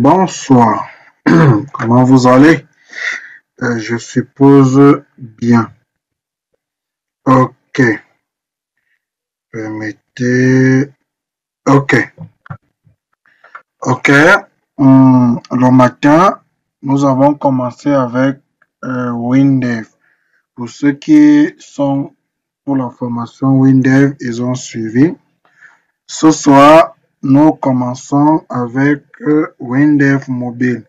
Bonsoir, comment vous allez? Je suppose bien. Ok, permettez. Ok, ok. Le matin, nous avons commencé avec WinDev. Pour ceux qui sont pour la formation WinDev, ils ont suivi. Ce soir, nous commençons avec WinDev Mobile.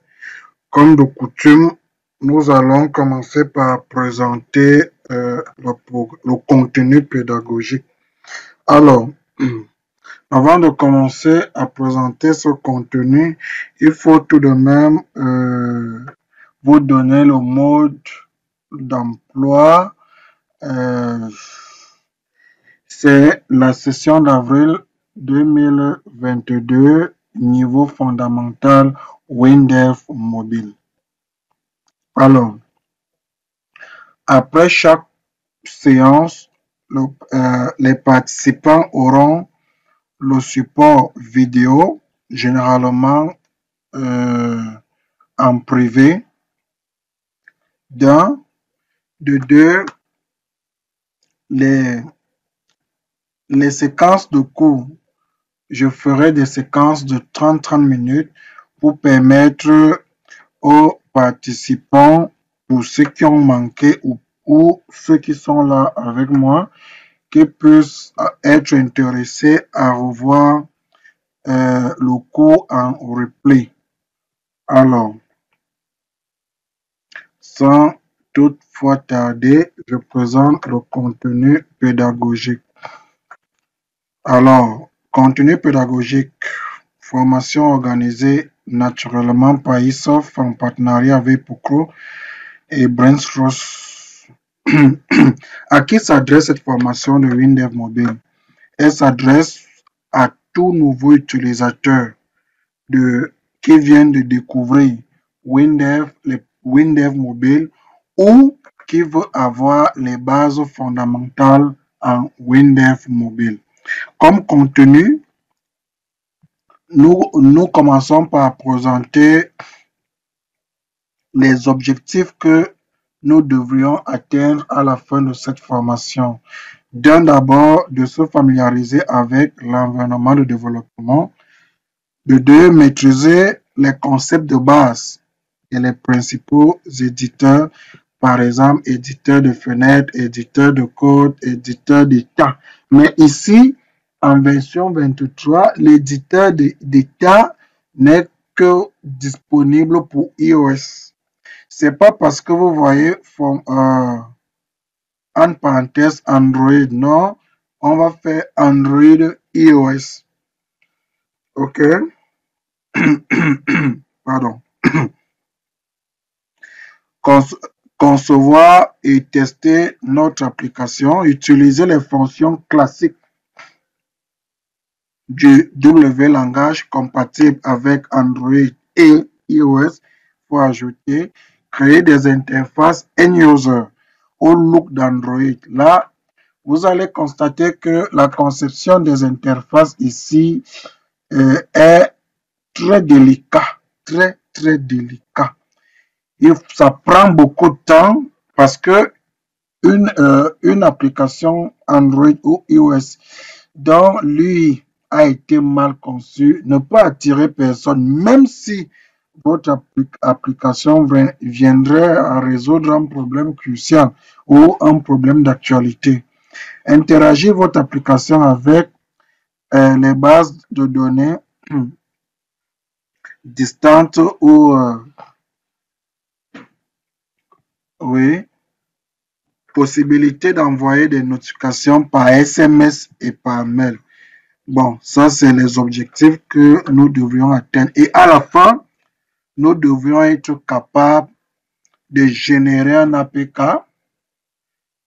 Comme de coutume, nous allons commencer par présenter le contenu pédagogique. Alors, avant de commencer à présenter ce contenu, il faut tout de même vous donner le mode d'emploi. C'est la session d'avril 2022, niveau fondamental WinDev Mobile. Alors, après chaque séance, les participants auront le support vidéo, généralement en privé, de deux, les séquences de cours. Je ferai des séquences de 30 minutes pour permettre aux participants, pour ceux qui ont manqué ou ceux qui sont là avec moi, qui puissent être intéressés à revoir le cours en replay. Alors, sans toutefois tarder, je présente le contenu pédagogique. Alors, contenu pédagogique, formation organisée naturellement par ISOF en partenariat avec PUCRO et Brainstross. À qui s'adresse cette formation de WinDev Mobile? Elle s'adresse à tout nouveau utilisateur qui vient de découvrir WinDev Mobile ou qui veut avoir les bases fondamentales en WinDev Mobile. Comme contenu, nous commençons par présenter les objectifs que nous devrions atteindre à la fin de cette formation. D'abord, de se familiariser avec l'environnement de développement. De deux, maîtriser les concepts de base et les principaux éditeurs, par exemple, éditeur de fenêtres, éditeur de code, éditeur d'état. Mais ici, en version 23, l'éditeur d'état n'est que disponible pour iOS. C'est pas parce que vous voyez en parenthèse Android, non, on va faire Android iOS. Ok? Pardon. Concevoir et tester notre application, utiliser les fonctions classiques du W langage compatible avec Android et iOS pour ajouter, créer des interfaces end-user au look d'Android. Là, vous allez constater que la conception des interfaces ici est très délicat, très délicat. Ça prend beaucoup de temps parce que une application Android ou iOS dont l'UI a été mal conçue ne peut attirer personne, même si votre application viendrait à résoudre un problème crucial ou un problème d'actualité. Interagir votre application avec les bases de données distantes ou oui, possibilité d'envoyer des notifications par SMS et par mail. Bon, ça c'est les objectifs que nous devrions atteindre. Et à la fin, nous devrions être capables de générer un APK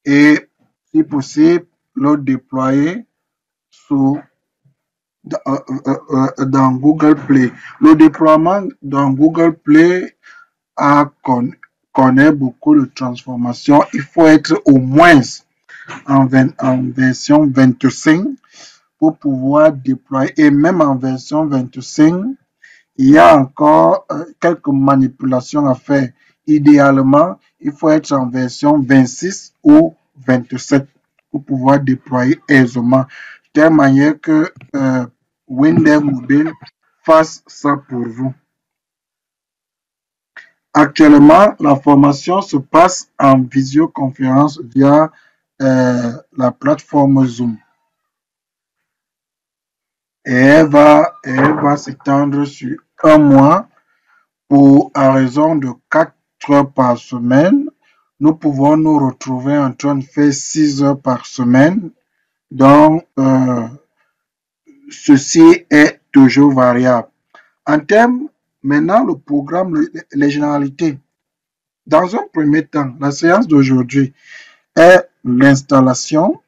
et, si possible, le déployer dans Google Play. Le déploiement dans Google Play connaît beaucoup de transformations. Il faut être au moins en version 25 pour pouvoir déployer. Et même en version 25, il y a encore quelques manipulations à faire. Idéalement, il faut être en version 26 ou 27 pour pouvoir déployer aisément, de telle manière que Windows Mobile fasse ça pour vous. Actuellement, la formation se passe en visioconférence via la plateforme Zoom. Et elle va s'étendre sur un mois à raison de 4 heures par semaine. Nous pouvons nous retrouver en train de faire 6 heures par semaine. Donc, ceci est toujours variable. En termes, maintenant, le programme, les généralités. Dans un premier temps, la séance d'aujourd'hui est l'installation.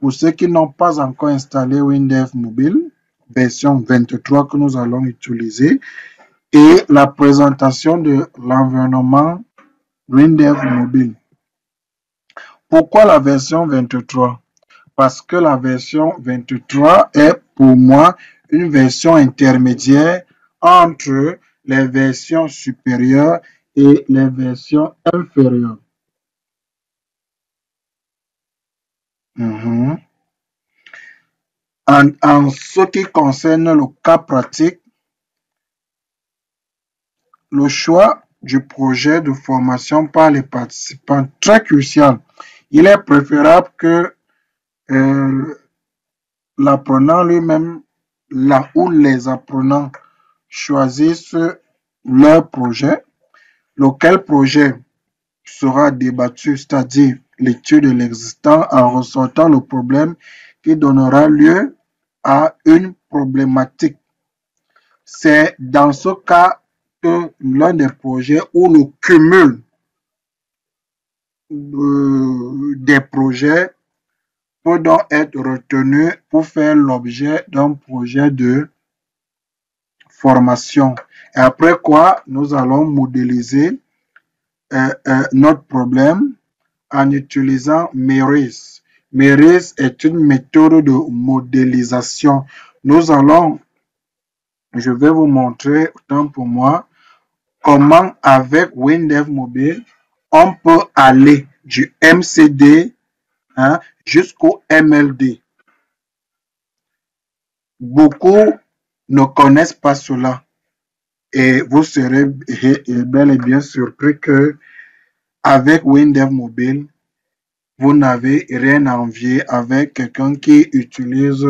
Pour ceux qui n'ont pas encore installé Windows Mobile, version 23 que nous allons utiliser, et la présentation de l'environnement Windows Mobile. Pourquoi la version 23? Parce que la version 23 est pour moi une version intermédiaire entre les versions supérieures et les versions inférieures. En ce qui concerne le cas pratique, le choix du projet de formation par les participants est très crucial. Il est préférable que l'apprenant lui-même, là où les apprenants choisissent leur projet, lequel projet sera débattu, c'est-à-dire l'étude de l'existant en ressortant le problème qui donnera lieu à une problématique. C'est dans ce cas que l'un des projets ou le cumul des projets peut donc être retenu pour faire l'objet d'un projet de formation. Et après quoi, nous allons modéliser notre problème en utilisant MERIS. MERIS est une méthode de modélisation. Je vais vous montrer, autant pour moi, comment avec Windows Mobile, on peut aller du MCD jusqu'au MLD. Beaucoup ne connaissent pas cela et vous serez bel et bien surpris que avec Windows Mobile, vous n'avez rien à envier avec quelqu'un qui utilise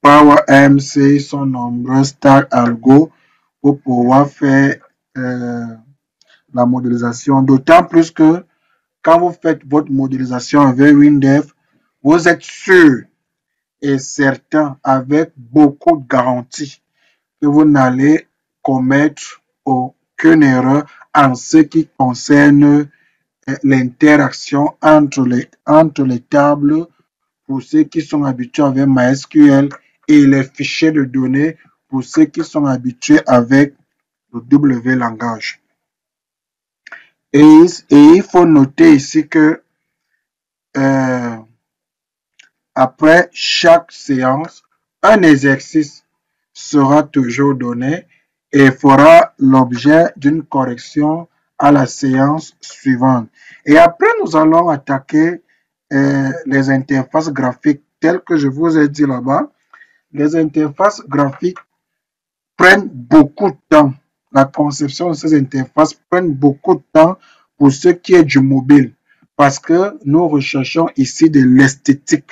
PowerMC, son nombreux Star Algo pour pouvoir faire la modélisation. D'autant plus que quand vous faites votre modélisation avec Windows, vous êtes sûr et certain avec beaucoup de garanties que vous n'allez commettre aucune erreur en ce qui concerne l'interaction entre les tables pour ceux qui sont habitués avec MySQL et les fichiers de données pour ceux qui sont habitués avec le W langage. Et il faut noter ici que après chaque séance, un exercice sera toujours donné et fera l'objet d'une correction à la séance suivante. Et après, nous allons attaquer les interfaces graphiques telles que je vous ai dit là-bas. Les interfaces graphiques prennent beaucoup de temps. La conception de ces interfaces prend beaucoup de temps pour ce qui est du mobile parce que nous recherchons ici de l'esthétique.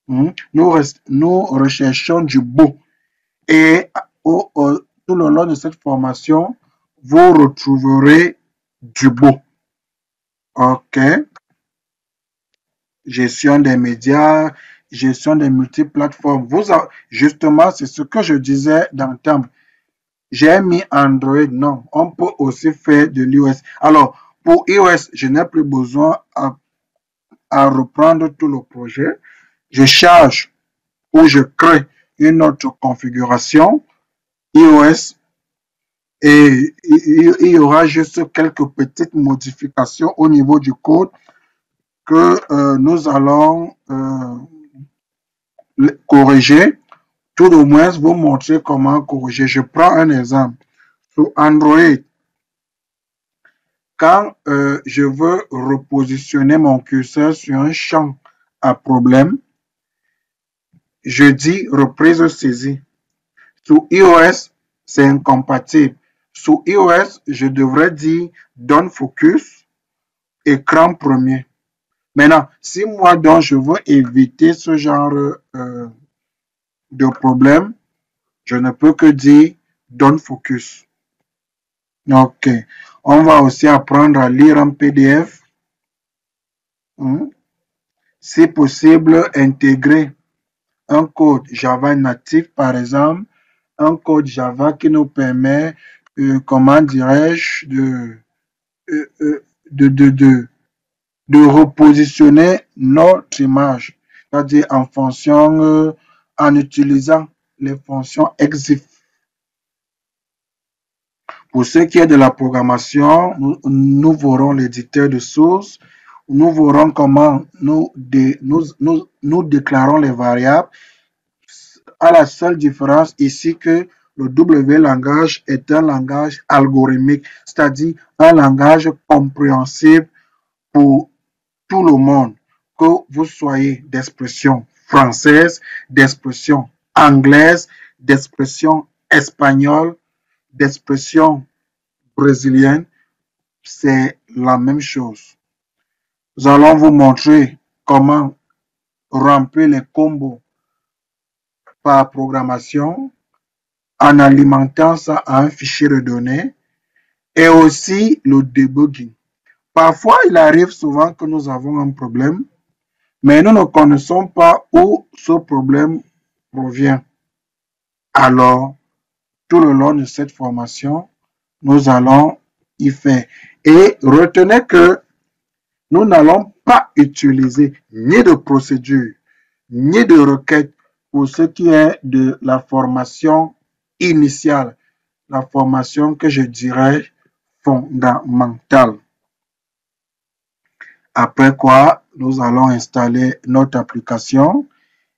Nous recherchons du beau. Et tout le long de cette formation, vous retrouverez du beau. OK. Gestion des médias, gestion des multiplateformes. Justement, c'est ce que je disais dans le temps. J'ai mis Android, non. On peut aussi faire de l'iOS. Alors, pour iOS, je n'ai plus besoin à reprendre tout le projet. Je charge ou je crée une autre configuration iOS et il y aura juste quelques petites modifications au niveau du code que nous allons corriger, tout au moins vous montrer comment corriger. Je prends un exemple. Sur Android, quand je veux repositionner mon curseur sur un champ à problème, je dis reprise saisie. Sur iOS, c'est incompatible. Sur iOS, je devrais dire donne focus, écran premier. Maintenant, si moi, donc, je veux éviter ce genre de problème, je ne peux que dire donne focus. Ok. On va aussi apprendre à lire un PDF. Si possible, intégrer un code Java natif, par exemple, un code Java qui nous permet, comment dirais-je, euh, euh, de, de, de, de repositionner notre image, c'est-à-dire en fonction, en utilisant les fonctions EXIF. Pour ce qui est de la programmation, nous verrons l'éditeur de source, nous verrons comment nous déclarons les variables, à la seule différence ici que le W langage est un langage algorithmique, c'est-à-dire un langage compréhensible pour tout le monde, que vous soyez d'expression française, d'expression anglaise, d'expression espagnole, d'expression brésilienne, c'est la même chose. Nous allons vous montrer comment remplir les combos par programmation en alimentant ça à un fichier de données et aussi le debugging. Parfois, il arrive souvent que nous avons un problème, mais nous ne connaissons pas où ce problème provient. Alors, tout le long de cette formation, nous allons y faire. Et retenez que nous n'allons pas utiliser ni de procédure, ni de requête pour ce qui est de la formation initiale, la formation que je dirais fondamentale. Après quoi, nous allons installer notre application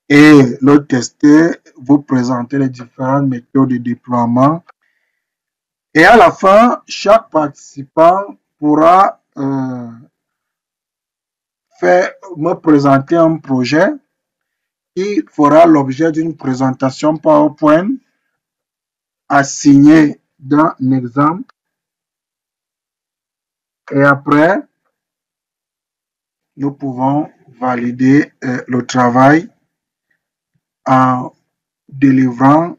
et le tester, vous présenter les différentes méthodes de déploiement. Et à la fin, chaque participant pourra me présenter un projet qui fera l'objet d'une présentation PowerPoint assignée d'un exemple. Et après, nous pouvons valider le travail en délivrant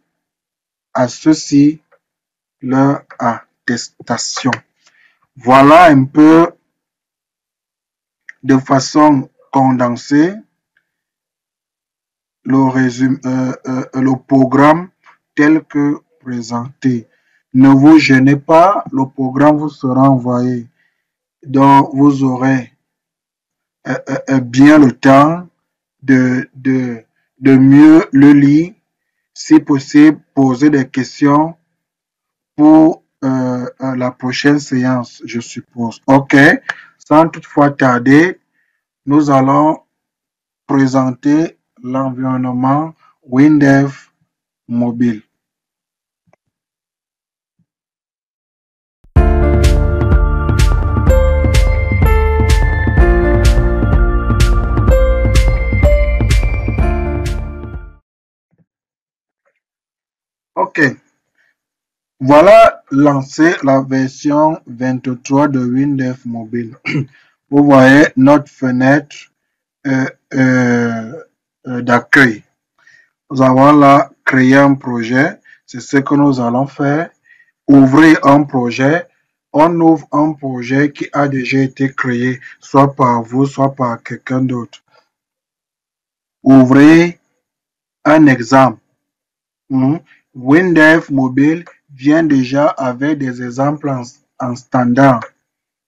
à ceux-ci leur attestation. Voilà un peu de façon condensée le programme tel que présenté. Ne vous gênez pas, le programme vous sera envoyé. Donc, vous aurez bien le temps de mieux le lire, si possible, poser des questions pour la prochaine séance, je suppose. OK. Sans toutefois tarder, nous allons présenter l'environnement WinDev mobile. OK. Voilà lancé la version 23 de WinDev mobile. Vous voyez notre fenêtre d'accueil. Nous avons là créé un projet. C'est ce que nous allons faire. Ouvrir un projet. On ouvre un projet qui a déjà été créé, soit par vous, soit par quelqu'un d'autre. Ouvrez un exemple. WinDev mobile vient déjà avec des exemples en standard.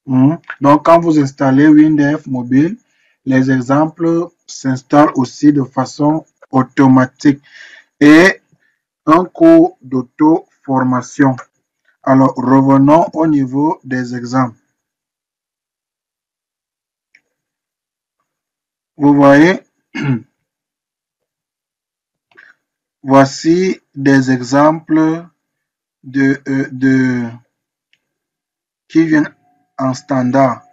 Donc, quand vous installez WinDev mobile, les exemples s'installent aussi de façon automatique et un cours d'auto-formation. Alors, revenons au niveau des exemples. Vous voyez, Voici des exemples qui viennent en standard.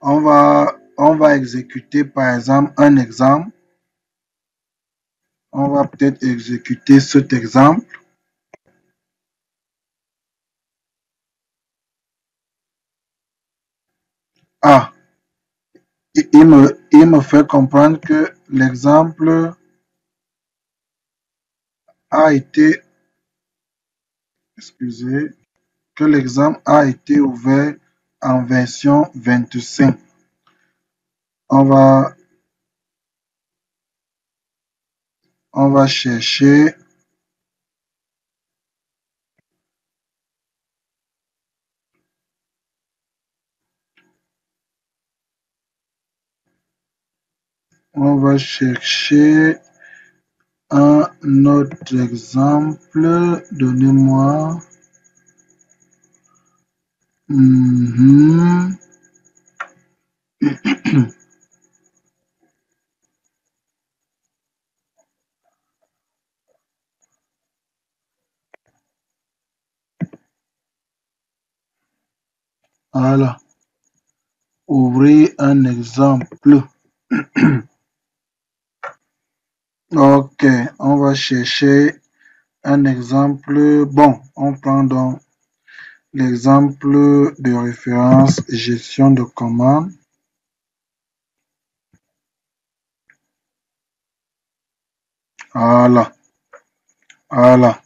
On va exécuter par exemple un exemple. On va peut-être exécuter cet exemple. Ah, il me fait comprendre que l'exemple a été, excusez, que l'exemple a été ouvert en version 25. On va, on va chercher. On va chercher un autre exemple. Donnez-moi. Mhm. Voilà. Ouvrir un exemple. Ok, on va chercher un exemple. Bon, on prend donc l'exemple de référence gestion de commande. Voilà, voilà.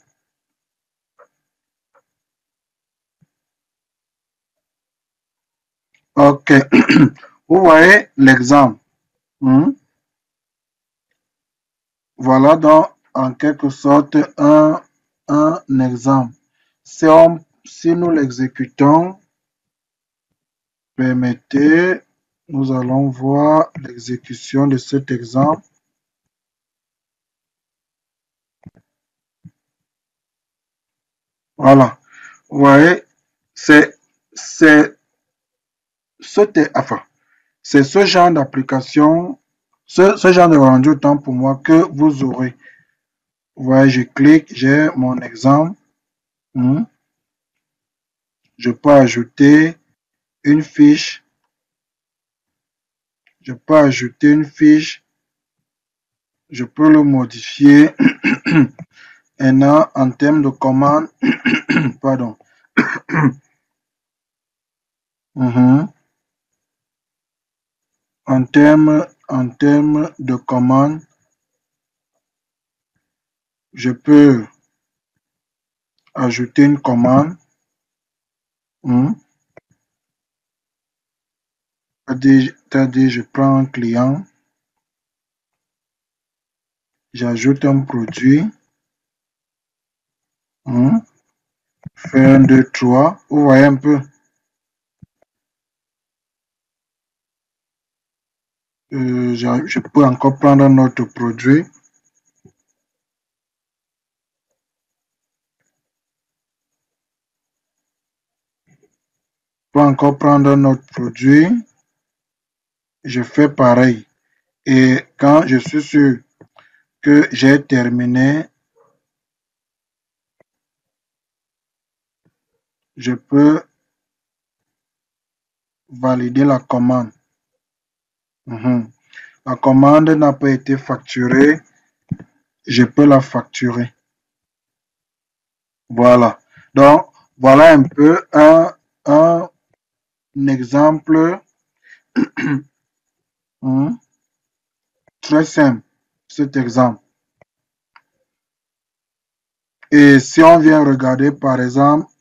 Ok, vous voyez l'exemple. Hmm? Voilà donc en quelque sorte un exemple. Si nous l'exécutons, permettez, nous allons voir l'exécution de cet exemple. Voilà. Vous voyez, c'est c'est enfin, c'est ce genre d'application, ce genre de rendu autant pour moi que vous aurez. Vous voyez, je clique, j'ai mon exemple. Hmm. Je peux ajouter une fiche. Je peux ajouter une fiche. Je peux le modifier. Maintenant, en termes de commande, pardon. Mhm. En termes de commande, je peux ajouter une commande. Hmm. C'est-à-dire, je prends un client, j'ajoute un produit. Hmm. Fais 1, 2, 3. Vous voyez un peu. Je peux encore prendre un autre produit. Je peux encore prendre un autre produit. Je fais pareil. Et quand je suis sûr que j'ai terminé, je peux valider la commande. Mhm. La commande n'a pas été facturée. Je peux la facturer. Voilà. Donc, voilà un peu un exemple très simple, cet exemple. Et si on vient regarder, par exemple,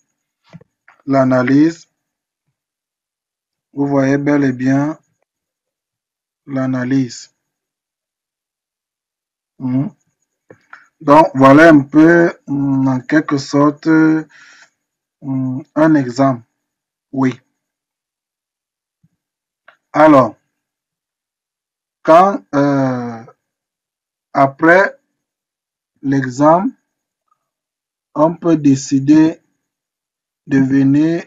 l'analyse, vous voyez bel et bien l'analyse. Donc, voilà un peu, en quelque sorte, un exemple. Oui. Alors, quand après l'examen, on peut décider de venir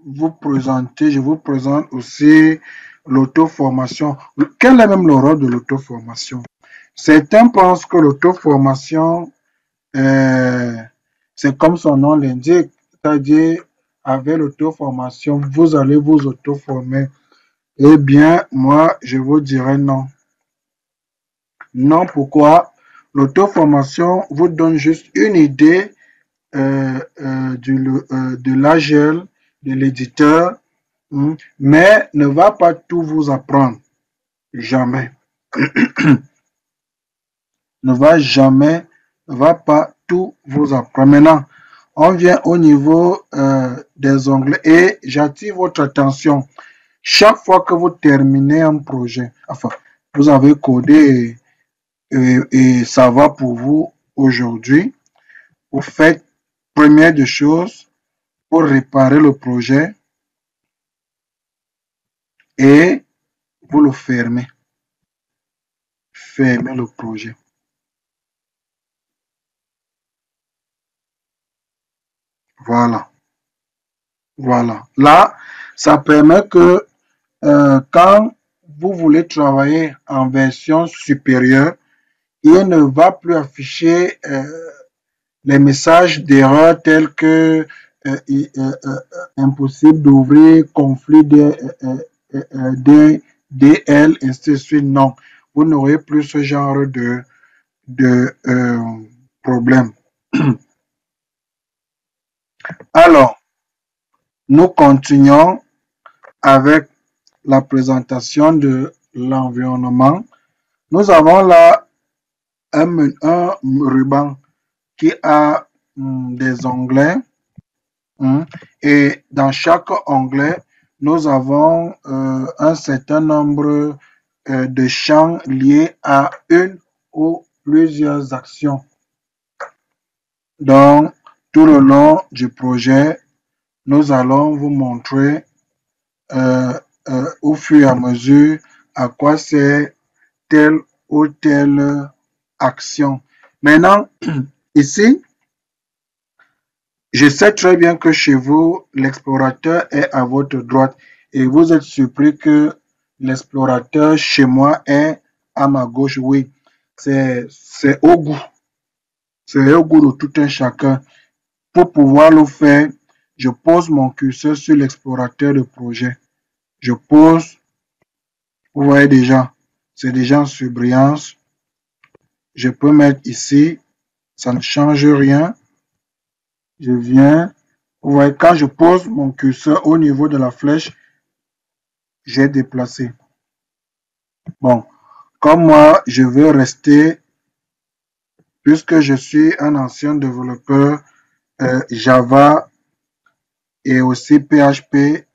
vous présenter, je vous présente aussi l'auto-formation. Quel est même le rôle de l'auto-formation? Certains pensent que l'auto-formation, c'est comme son nom l'indique, c'est-à-dire avec l'auto-formation, vous allez vous auto-former. Eh bien, moi, je vous dirais non. Non, pourquoi? L'auto-formation vous donne juste une idée de l'AGL, de l'éditeur, mais ne va pas tout vous apprendre. Jamais. Ne va pas tout vous apprendre. Maintenant, on vient au niveau des onglets et j'attire votre attention. Chaque fois que vous terminez un projet, enfin, vous avez codé et ça va pour vous aujourd'hui, vous faites première des choses pour réparer le projet et vous le fermez. Fermez le projet. Voilà. Voilà. Là, ça permet que quand vous voulez travailler en version supérieure, il ne va plus afficher les messages d'erreur tels que impossible d'ouvrir, conflit DL, ainsi de suite. Non, vous n'aurez plus ce genre de problème. Alors, nous continuons avec la présentation de l'environnement. Nous avons là un ruban qui a des onglets et dans chaque onglet, nous avons un certain nombre de champs liés à une ou plusieurs actions. Donc, tout le long du projet, nous allons vous montrer au fur et à mesure à quoi sert telle ou telle action. Maintenant, ici, je sais très bien que chez vous, l'explorateur est à votre droite et vous êtes surpris que l'explorateur chez moi est à ma gauche. Oui, c'est au goût. C'est au goût de tout un chacun. Pour pouvoir le faire, je pose mon curseur sur l'explorateur de projet. Je pose, vous voyez déjà, c'est déjà en surbrillance. Je peux mettre ici, ça ne change rien. Je viens, vous voyez, quand je pose mon curseur au niveau de la flèche, j'ai déplacé. Bon, comme moi, je veux rester, puisque je suis un ancien développeur Java et aussi PHP,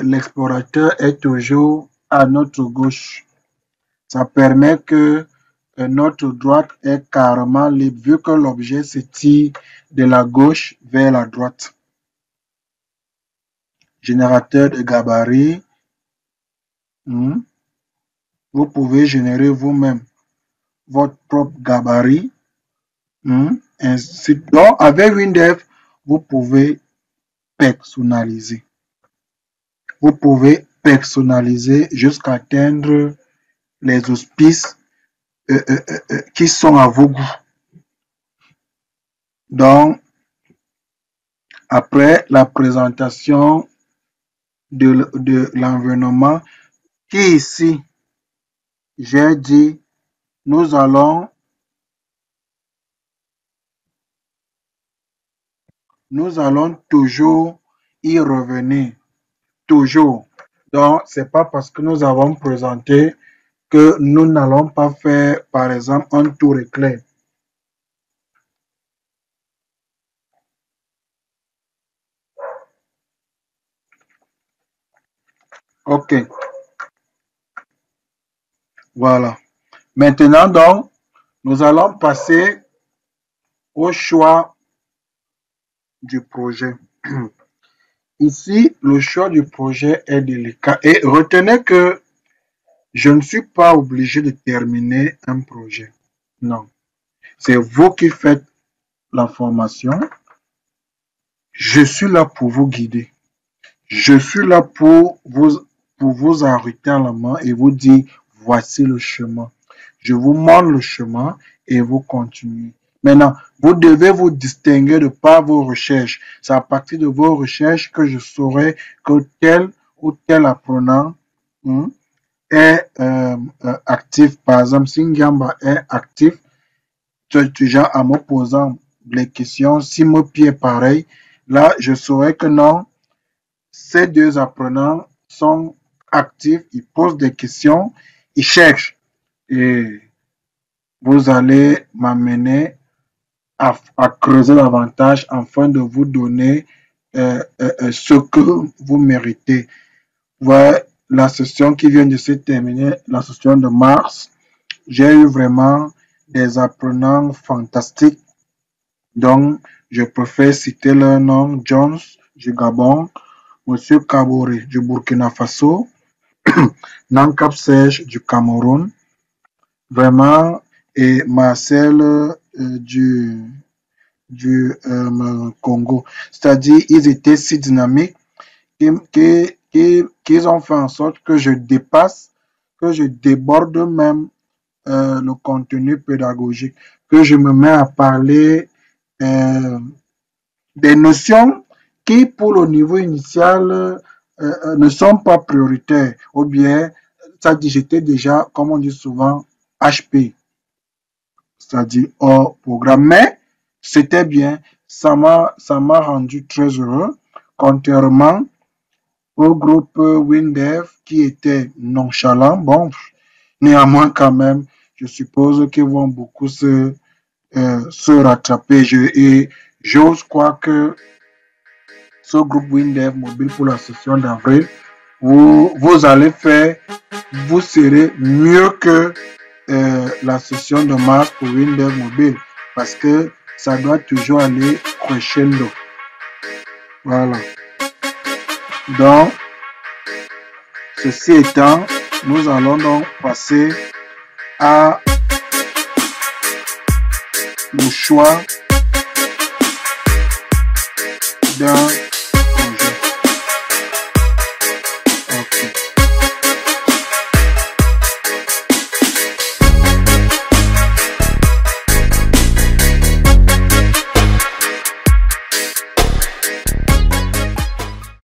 l'explorateur est toujours à notre gauche. Ça permet que notre droite est carrément libre, vu que l'objet se tire de la gauche vers la droite. Générateur de gabarit. Vous pouvez générer vous-même votre propre gabarit. Ainsi, donc, avec WinDev, vous pouvez personnaliser. Vous pouvez personnaliser jusqu'à atteindre les auspices qui sont à vos goûts. Donc, après la présentation de l'environnement, qui ici, j'ai dit, nous allons toujours y revenir. Toujours. Donc, c'est pas parce que nous avons présenté que nous n'allons pas faire, par exemple, un tour éclair. OK. Voilà. Maintenant, donc, nous allons passer au choix du projet. Ici, le choix du projet est délicat. Et retenez que je ne suis pas obligé de terminer un projet. Non. C'est vous qui faites la formation. Je suis là pour vous guider. Je suis là pour vous arrêter à la main et vous dire, voici le chemin. Je vous montre le chemin et vous continuez. Maintenant, vous devez vous distinguer de par vos recherches. C'est à partir de vos recherches que je saurai que tel ou tel apprenant est actif. Par exemple, si Ngamba est actif, déjà en me posant les questions, si mon pied est pareil, là, je saurais que non, ces deux apprenants sont actifs, ils posent des questions, ils cherchent. Et vous allez m'amener à creuser davantage afin de vous donner ce que vous méritez. Voilà la session qui vient de se terminer, la session de mars. J'ai eu vraiment des apprenants fantastiques. Donc, je préfère citer leur nom: Jones du Gabon, Monsieur Kaboré du Burkina Faso, Nankap Serge du Cameroun, vraiment, et Marcel du Congo. C'est-à-dire, ils étaient si dynamiques qu'ils ont fait en sorte que je dépasse, que je déborde même le contenu pédagogique, que je me mets à parler des notions qui, pour le niveau initial, ne sont pas prioritaires, ou bien, ça dit, j'étais déjà, comme on dit souvent, HP, c'est-à-dire hors programme. Mais c'était bien, ça m'a rendu très heureux, contrairement au groupe WinDev qui était nonchalant. Bon, néanmoins, quand même, je suppose qu'ils vont beaucoup se rattraper. Et j'ose croire que ce groupe WinDev mobile pour la session d'avril, vous allez faire, vous serez mieux que la session de mars pour WinDev mobile, parce que ça doit toujours aller crescendo. Voilà. Donc, ceci étant, nous allons donc passer à le choix d'un